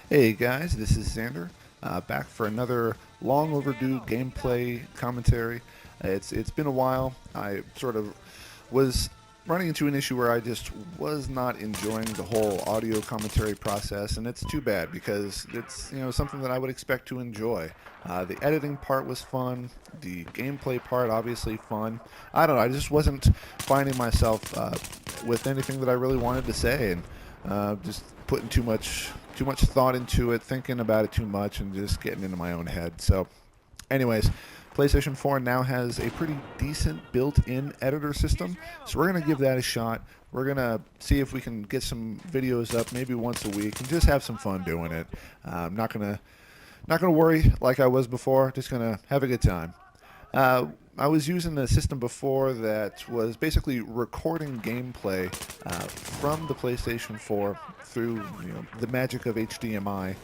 Hey guys, this is Xander, back for another long overdue gameplay commentary. It's been a while. I sort of was running into an issue where I just was not enjoying the whole audio commentary process, and it's too bad because it's something that I would expect to enjoy. The editing part was fun, the gameplay part obviously fun. I don't know. I just wasn't finding myself with anything that I really wanted to say, and just putting too much thought into it, thinking about it too much, and just getting into my own head. So, anyways, PlayStation 4 now has a pretty decent built-in editor system, so we're gonna give that a shot. We're gonna see if we can get some videos up, maybe once a week, and just have some fun doing it. I'm not gonna worry like I was before. Just gonna have a good time. Uh, I was using a system before that was basically recording gameplay from the PlayStation 4 through the magic of HDMI,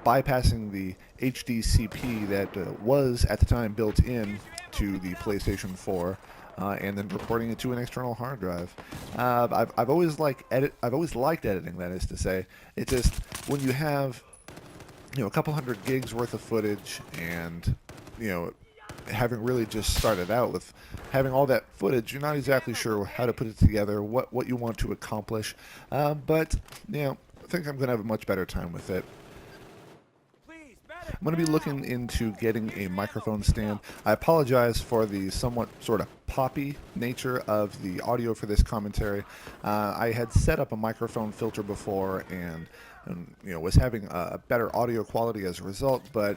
bypassing the HDCP that was at the time built in to the PlayStation 4. And then recording it to an external hard drive. I've always I've always liked editing. That is to say, it's just when you have a couple hundred gigs worth of footage, and you know having really just started out with having all that footage, you're not exactly sure how to put it together, what you want to accomplish. But I think I'm going to have a much better time with it. I'm going to be looking into getting a microphone stand. I apologize for the somewhat sort of poppy nature of the audio for this commentary. I had set up a microphone filter before, and was having a better audio quality as a result, but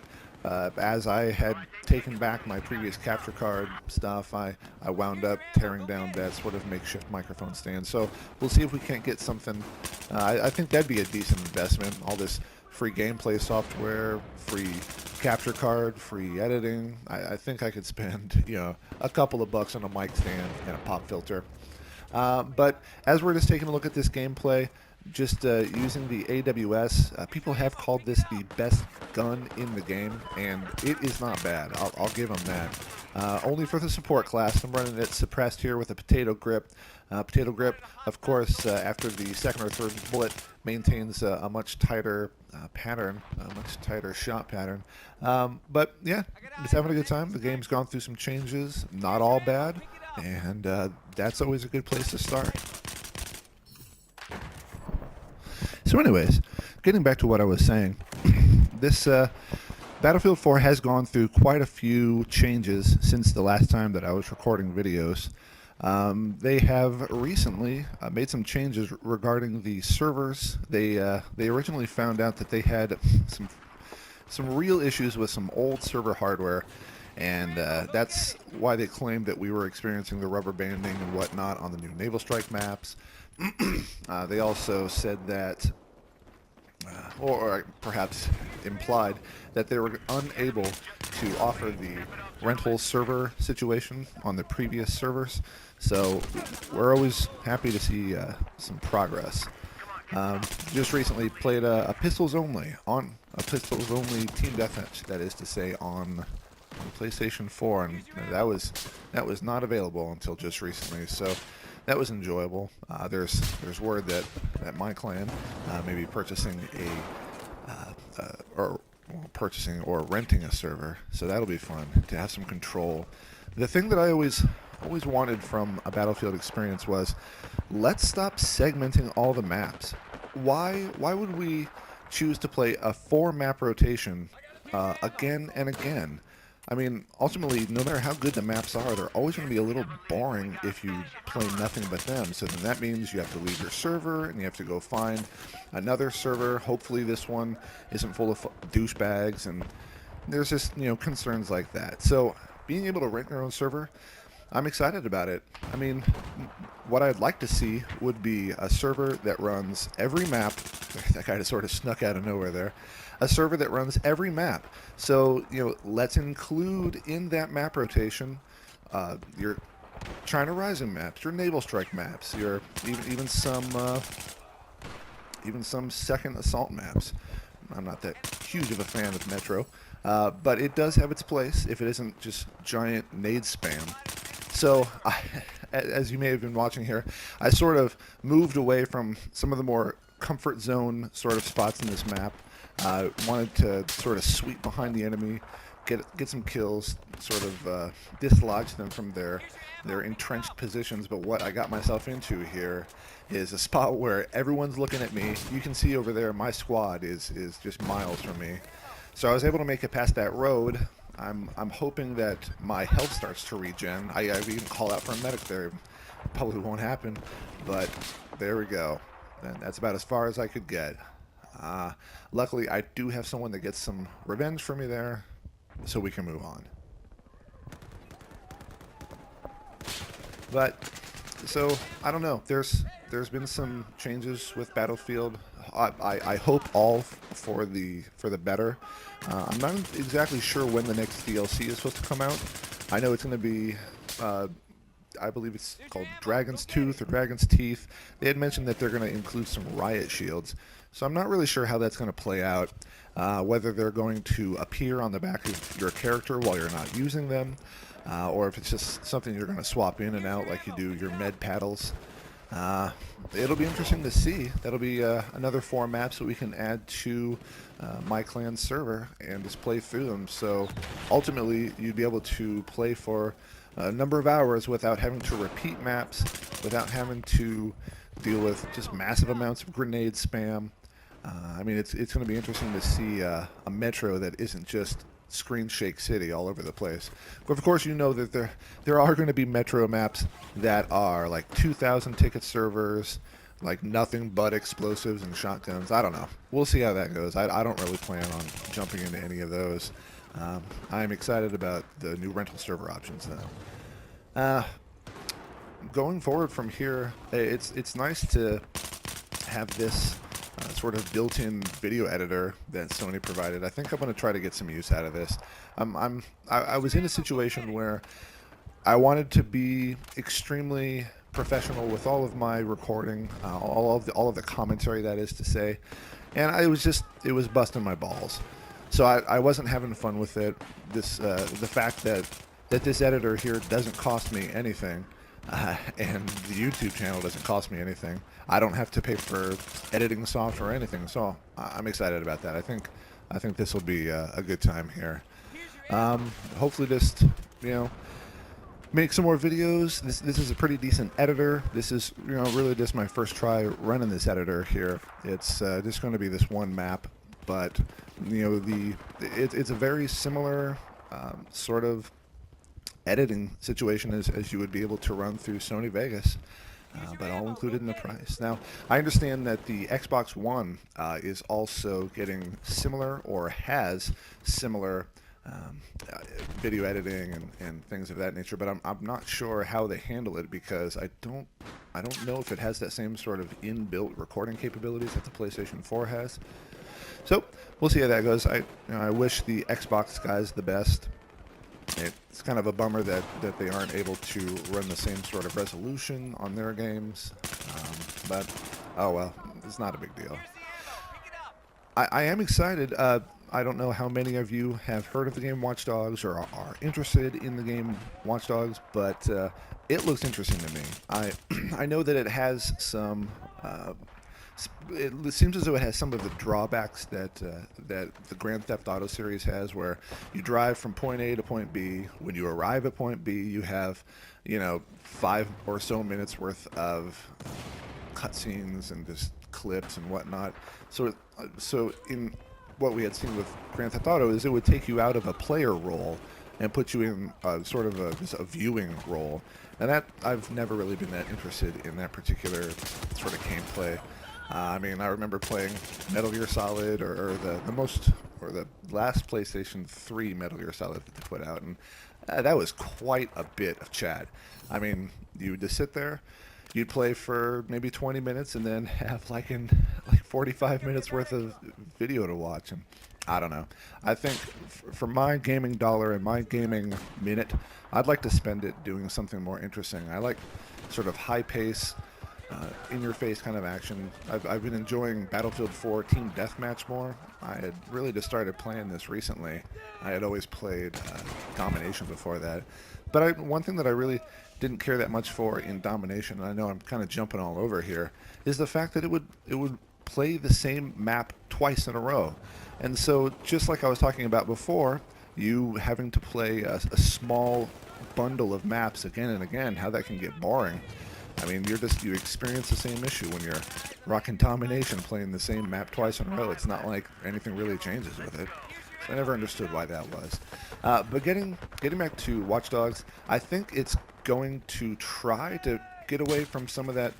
as I had taken back my previous capture card stuff, I wound up tearing down that sort of makeshift microphone stand. So we'll see if we can't get something. I think that'd be a decent investment. All this free gameplay software, free capture card, free editing. I think I could spend a couple of bucks on a mic stand and a pop filter. But as we're just taking a look at this gameplay, just using the AWS, people have called this the best gun in the game, and it is not bad. I'll give them that. Only for the support class, I'm running it suppressed here with a potato grip. Potato grip, of course, after the second or third bullet, maintains a much tighter pattern, a much tighter shot pattern. But yeah, it's having a good time. The game's gone through some changes, not all bad, and that's always a good place to start. So, anyways, getting back to what I was saying, this Battlefield 4 has gone through quite a few changes since the last time that I was recording videos. They have recently made some changes regarding the servers. They originally found out that they had some real issues with some old server hardware, and that's why they claimed that we were experiencing the rubber banding and whatnot on the new Naval Strike maps. They also said that, or perhaps implied, that they were unable to offer the rental server situation on the previous servers. So we're always happy to see some progress. Just recently played a pistols only team deathmatch. That is to say, on PlayStation 4, and that was not available until just recently. So that was enjoyable. There's word that my clan may be purchasing purchasing or renting a server, so that'll be fun to have some control. The thing that I always wanted from a Battlefield experience was, let's stop segmenting all the maps. Why would we choose to play a 4 map rotation again and again? I mean, ultimately, no matter how good the maps are, they're always going to be a little boring if you play nothing but them. So then that means you have to leave your server and you have to go find another server. Hopefully this one isn't full of douchebags, and there's just, concerns like that. So being able to rent your own server, I'm excited about it. I mean, what I'd like to see would be a server that runs every map. That kind of sort of snuck out of nowhere there. A server that runs every map. So, let's include in that map rotation your China Rising maps, your Naval Strike maps, your even some second assault maps. I'm not that huge of a fan of Metro, but it does have its place if it isn't just giant nade spam. So, as you may have been watching here, I sort of moved away from some of the more comfort zone sort of spots in this map. Wanted to sort of sweep behind the enemy, get some kills, sort of dislodge them from their entrenched positions. But what I got myself into here is a spot where everyone's looking at me. You can see over there my squad is just miles from me. So I was able to make it past that road. I'm hoping that my health starts to regen. I even call out for a medic there. Probably won't happen, but there we go. And that's about as far as I could get. Luckily, I do have someone that gets some revenge for me there, so we can move on. But so I don't know. There's been some changes with Battlefield. I hope all for the better. I'm not exactly sure when the next DLC is supposed to come out. I know it's going to be. I believe it's called Dragon's Tooth or Dragon's Teeth. They had mentioned that they're going to include some riot shields. So I'm not really sure how that's going to play out. Whether they're going to appear on the back of your character while you're not using them, or if it's just something you're going to swap in and out like you do your med paddles. It'll be interesting to see. That'll be another 4 maps that we can add to my clan's server and just play through them. So ultimately, you'd be able to play for a number of hours without having to repeat maps, without having to deal with just massive amounts of grenade spam. I mean, it's going to be interesting to see a metro that isn't just Screen Shake City all over the place. But of course, you know that there are going to be metro maps that are like 2,000 ticket servers, like nothing but explosives and shotguns. I don't know. We'll see how that goes. I don't really plan on jumping into any of those. I'm excited about the new rental server options, though. Going forward from here, it's nice to have this sort of built-in video editor that Sony provided. I think I'm going to try to get some use out of this. I was in a situation where I wanted to be extremely professional with all of my recording, all of the commentary, that is to say, and it was busting my balls. So I wasn't having fun with it. The fact that this editor here doesn't cost me anything. And the YouTube channel doesn't cost me anything. I don't have to pay for editing software or anything, so I'm excited about that. I think this will be a good time here. Hopefully, just make some more videos. This is a pretty decent editor. This is really just my first try running this editor here. It's just going to be this one map, but it's a very similar sort of editing situation as you would be able to run through Sony Vegas, but all included in the price. Now, I understand that the Xbox One is also getting similar or has similar video editing and things of that nature, but I'm not sure how they handle it because I don't know if it has that same sort of inbuilt recording capabilities that the PlayStation 4 has. So we'll see how that goes. I wish the Xbox guys the best. It's kind of a bummer that they aren't able to run the same sort of resolution on their games, but oh well, it's not a big deal. I am excited. I don't know how many of you have heard of the game Watch Dogs or are interested in the game Watch Dogs, but it looks interesting to me. I know that it has some. It seems as though it has some of the drawbacks that the Grand Theft Auto series has, where you drive from point A to point B. When you arrive at point B, you have 5 or so minutes worth of cutscenes and just clips and whatnot. So in what we had seen with Grand Theft Auto is it would take you out of a player role and put you in sort of a viewing role. And that I've never really been that interested in that particular sort of gameplay. I mean, I remember playing Metal Gear Solid or the last PlayStation 3 Metal Gear Solid that they put out, and that was quite a bit of chat. I mean, you would just sit there, you'd play for maybe 20 minutes, and then have like 45 minutes worth of video to watch. And I don't know. I think for my gaming dollar and my gaming minute, I'd like to spend it doing something more interesting. I like sort of high pace, in-your-face kind of action. I've been enjoying Battlefield 4 Team Deathmatch more. I had really just started playing this recently. I had always played Domination before that. But one thing that I really didn't care that much for in Domination, and I know I'm kind of jumping all over here, is the fact that it would play the same map twice in a row. And so, just like I was talking about before, you having to play a small bundle of maps again and again, how that can get boring. I mean, you experience the same issue when you're rocking domination playing the same map twice in a row. It's not like anything really changes with it. So I never understood why that was. But getting back to Watch Dogs, I think it's going to try to get away from some of that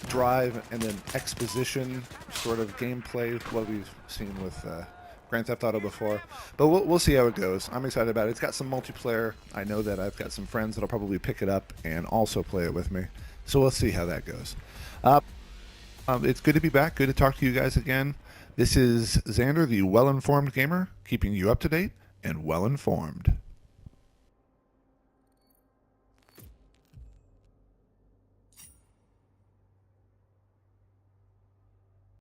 drive and then exposition sort of gameplay, what we've seen with Grand Theft Auto before. But we'll see how it goes. I'm excited about it. It's got some multiplayer. I know that I've got some friends that'll probably pick it up and also play it with me. So we'll see how that goes. It's good to be back. Good to talk to you guys again. This is Xander, the well-informed gamer, keeping you up to date and well-informed.